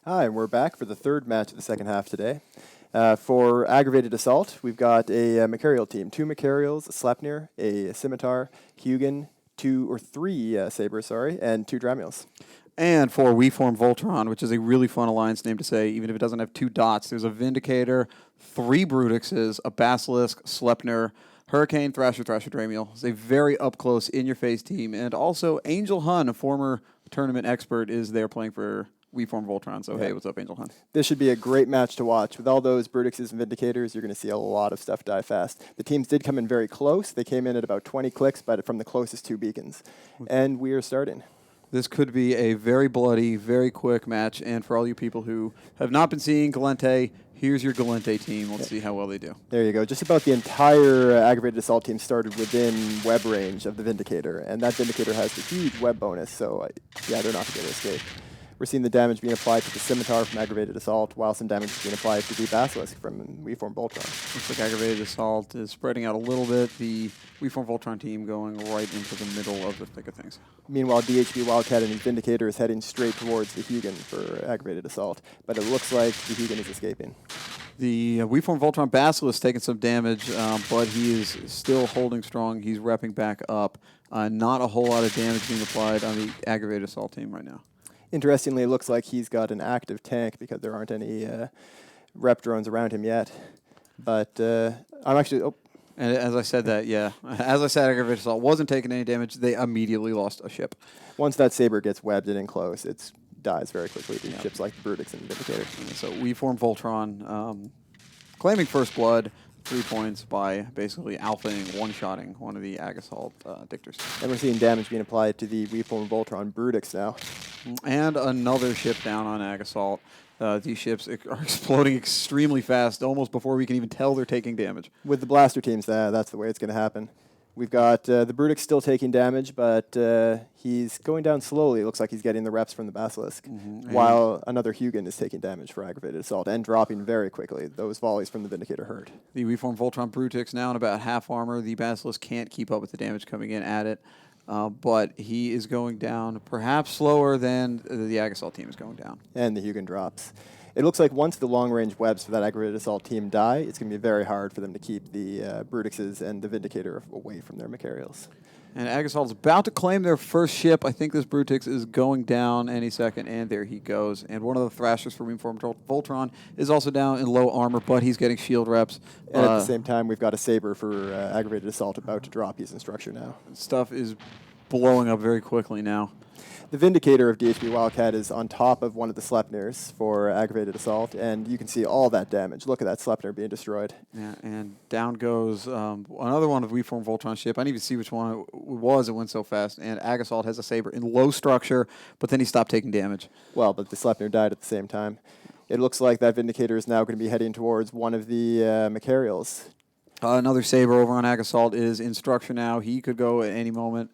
Hi, and we're back for the third match of the second half today. For Aggravated Assault, we've got a Macarial team. 2 Macarials, a Sleipnir, a Scimitar, Hugin, 2 or 3 Sabres, and 2 Dramiels. And for We Form VOLTRON, which is a really fun alliance name to say, even if it doesn't have 2 dots, there's a Vindicator, 3 Brutixes, a Basilisk, Sleipnir, Hurricane, Thrasher, Dramiel. It's a very up-close, in-your-face team. And also Angel Hun, a former tournament expert, is there playing for We Form VOLTRON. So, hey, what's up, Angel Hun? This should be a great match to watch. With all those Brutixes and Vindicators, you're going to see a lot of stuff die fast. The teams did come in very close. They came in at about 20 clicks, but from the closest 2 beacons. And we are starting. This could be a very bloody, very quick match. And for all you people who have not been seeing Galente, here's your Galente team. Let's see how well they do. There you go. Just about the entire Aggravated Assault team started within web range of the Vindicator. And that Vindicator has the huge web bonus, so yeah, they're not going to escape. We're seeing the damage being applied to the Scimitar from Aggravated Assault, while some damage is being applied to the Basilisk from We Form VOLTRON. Looks like Aggravated Assault is spreading out a little bit. The We Form VOLTRON team going right into the middle of the thick of things. Meanwhile, DHB Wildcat and his Vindicator is heading straight towards the Hugin for Aggravated Assault, but it looks like the Hugin is escaping. The We Form VOLTRON Basilisk taking some damage, but he is still holding strong. He's repping back up. Not a whole lot of damage being applied on the Aggravated Assault team right now. Interestingly, it looks like he's got an active tank because there aren't any rep drones around him yet. But I'm actually... Oh. And as I said that, yeah. As I said, Aggravated Assault wasn't taking any damage. They immediately lost a ship. Once that Saber gets webbed in close, it dies very quickly to ships like the Brutix and the Vindicator. So We Form VOLTRON claiming first blood, 3 points by basically alphaing, one-shotting one of the Ag Assault Dictors. And we're seeing damage being applied to the We Form VOLTRON Brutix now. And another ship down on Ag Assault. These ships are exploding extremely fast, almost before we can even tell they're taking damage. With the blaster teams, that's the way it's going to happen. We've got the Brutix still taking damage, but he's going down slowly. It looks like he's getting the reps from the Basilisk, while another Hugin is taking damage for Aggravated Assault and dropping very quickly. Those volleys from the Vindicator hurt. The We Form VOLTRON Brutix now in about half armor. The Basilisk can't keep up with the damage coming in at it, but he is going down perhaps slower than the Ag Assault team is going down. And the Hugin drops. It looks like once the long-range webs for that Aggravated Assault team die, it's going to be very hard for them to keep the Brutixes and the Vindicator away from their Macarials. And Ag Assault is about to claim their first ship. I think this Brutix is going down any second, and there he goes. And one of the Thrashers for We Form VOLTRON is also down in low armor, but he's getting shield reps. And at the same time, we've got a Saber for Aggravated Assault about to drop. He's in structure now. Stuff is blowing up very quickly now. The Vindicator of DHB Wildcat is on top of one of the Sleipnirs for Aggravated Assault, and you can see all that damage. Look at that Sleipnir being destroyed. Yeah, and down goes another one of We Form VOLTRON ship. I didn't even see which one it was. It went so fast. And Ag Assault has a Saber in low structure, but then he stopped taking damage. Well, but the Sleipnir died at the same time. It looks like that Vindicator is now going to be heading towards one of the Macarials. Another Saber over on Ag Assault is in structure now. He could go at any moment.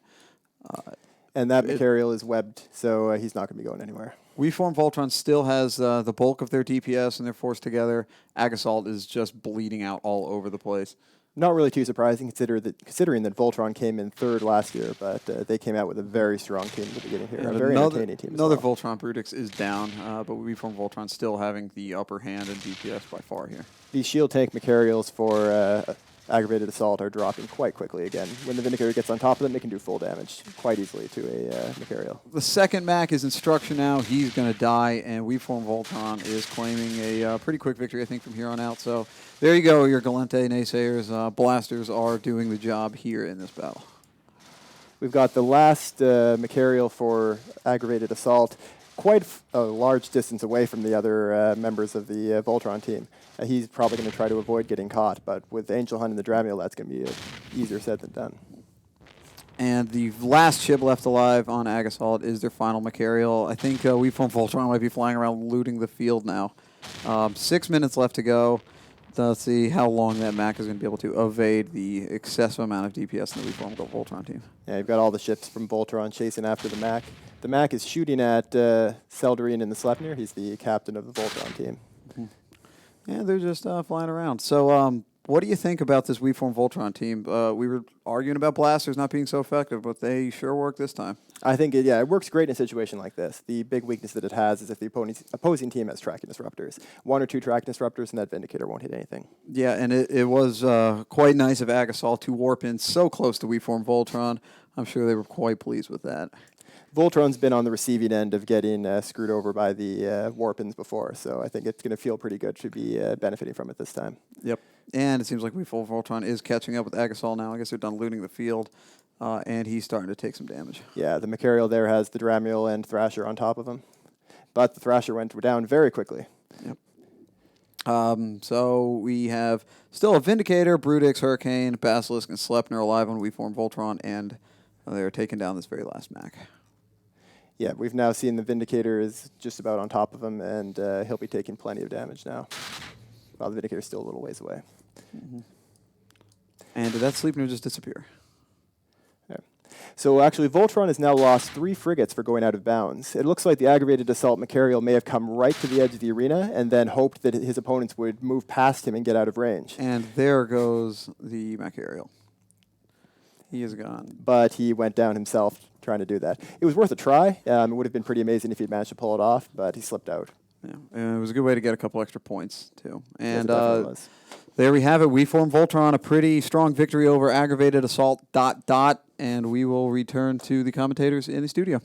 And that Macarial is webbed, so he's not going to be going anywhere. We Form VOLTRON still has the bulk of their DPS, and they're forced together. Ag Assault is just bleeding out all over the place. Not really too surprising, considering that Voltron came in third last year, but they came out with a very strong team at the beginning here. A very entertaining team. Another Voltron Brutix is down, but We Form VOLTRON still having the upper hand in DPS by far here. The shield tank Macarials for Aggravated Assault are dropping quite quickly again. When the Vindicator gets on top of them, they can do full damage quite easily to a Macarial. The second Mac is in structure now. He's going to die, and We Form VOLTRON is claiming a pretty quick victory, I think, from here on out. So there you go, your Galente naysayers. Blasters are doing the job here in this battle. We've got the last Macarial for Aggravated Assault, quite a large distance away from the other members of the Voltron team. He's probably going to try to avoid getting caught, but with Angel Hunt and the Dramiel, that's going to be easier said than done. And the last ship left alive on Ag Assault is their final Macarial. I think We Form VOLTRON might be flying around looting the field now. 6 minutes left to go. Let's see how long that Mac is going to be able to evade the excessive amount of DPS in the We Form VOLTRON team. Yeah, you've got all the ships from Voltron chasing after the Mac. The Mac is shooting at Seldrine in the Sleipnir. He's the captain of the Voltron team. Yeah, they're just flying around. So What do you think about this WeForm Voltron team? We were arguing about blasters not being so effective, but they sure work this time. I think it works great in a situation like this. The big weakness that it has is if the opposing team has tracking disruptors. 1 or 2 tracking disruptors, and that Vindicator won't hit anything. Yeah, and it was quite nice of Agasol to warp in so close to WeForm Voltron. I'm sure they were quite pleased with that. Voltron's been on the receiving end of getting screwed over by the warp-ins before, so I think it's going to feel pretty good to be benefiting from it this time. Yep. And it seems like WeForm Voltron is catching up with Agasol now. I guess they're done looting the field, and he's starting to take some damage. Yeah, the Macarial there has the Dramiel and Thrasher on top of him, but the Thrasher went down very quickly. Yep. So we have still a Vindicator, Brutix, Hurricane, Basilisk, and Sleipnir alive on WeForm Voltron, and they're taking down this very last Mac. Yeah, we've now seen the Vindicator is just about on top of him, and he'll be taking plenty of damage now. While the Vindicator's still a little ways away. Mm-hmm. And did that Sleipnir just disappear? Yeah. So actually, Voltron has now lost 3 frigates for going out of bounds. It looks like the Aggravated Assault Macarial may have come right to the edge of the arena and then hoped that his opponents would move past him and get out of range. And there goes the Macarial. He is gone. But he went down himself trying to do that. It was worth a try. It would have been pretty amazing if he'd managed to pull it off, but he slipped out. Yeah, and it was a good way to get a couple extra points, too. And Yes, there we have it. WeForm Voltron, a pretty strong victory over Aggravated Assault ... And we will return to the commentators in the studio.